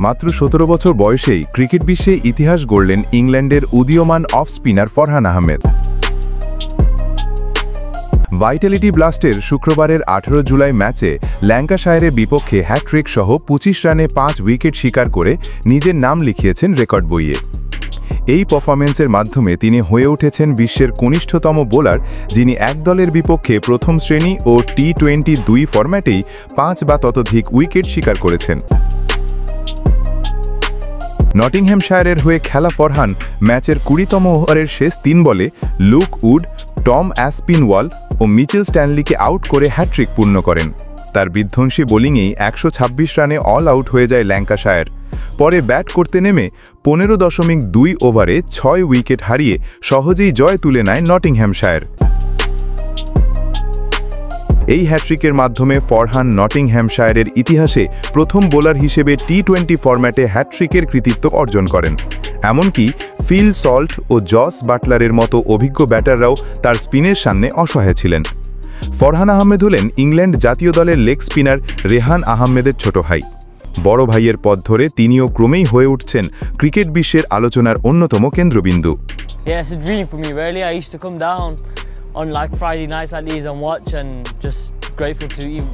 মাত্র ১৭ বছর বয়সেই ক্রিকেট বিশ্বে ইতিহাস গড়লেন ইংল্যান্ডের উদীয়মান off spinner Farhan Ahmed. Vitality ব্লাস্টের শুক্রবারের ১৮ জুলাই ম্যাচে ল্যাঙ্কাশায়ারের বিপক্ষে হ্যাট্রিক সহ ২৫ রানে ৫ উইকেট শিকার করে নিজের নাম লিখিয়েছেন রেকর্ড বইয়ে। এই পারফরম্যান্সের মাধ্যমে তিনি হয়ে উঠেছেন বিশ্বের কনিষ্ঠতম বোলার, যিনি এক দলের বিপক্ষে প্রথম শ্রেণী ও টি-20 দুই ফরম্যাটেই ৫ বা ততোধিক উইকেট শিকার করেছেন। নটিংহ্যামশায়ারের হয়ে খেলা ফরহান ম্যাচের ২০তম ওভারের শেষ ৩ বলে look would, Tom অ্যাসপিনওয়াল O Mitchell স্ট্যানলিকে out করে হ্যাট্রিক পূর্ণ করেন। তার বিধ্বংসী বোলিংয়েই ১২৬ রানে অল আউট হয়ে যায় ল্যাঙ্কাশায়ার। পরে ব্যাট করতে নেমে ১৫.২ ওভারে ৬ উইকেট হারিয়ে সহজেই জয় তুলে নেয় নটিংহ্যামশায়ার। এই হ্যাট্রিকের মাধ্যমে ফরহান নটিংহ্যামশায়ারের ইতিহাসে প্রথম বোলার হিসেবে টি-20 ফরম্যাটে হ্যাট্রিকের কৃতিত্ব অর্জন করেন। এমনকি ফিল সল্ট ও জস বাটলারের মতো অভিজ্ঞ ব্যাটাররাও তার স্পিনের সামনে অসহায় ছিলেন। ফরহান আহমেদ হলেন ইংল্যান্ড জাতীয় দলের লেগ স্পিনার রেহান আহমেদের ছোট ভাই। বড় ভাইয়ের পথ ধরে তিনিও ক্রমেই হয়ে উঠছেন ক্রিকেট বিশ্বের আলোচনার অন্যতম কেন্দ্রবিন্দু। Yeah, it's a dream for me really. I used to come down on like Friday nights like these and watch, and just grateful to even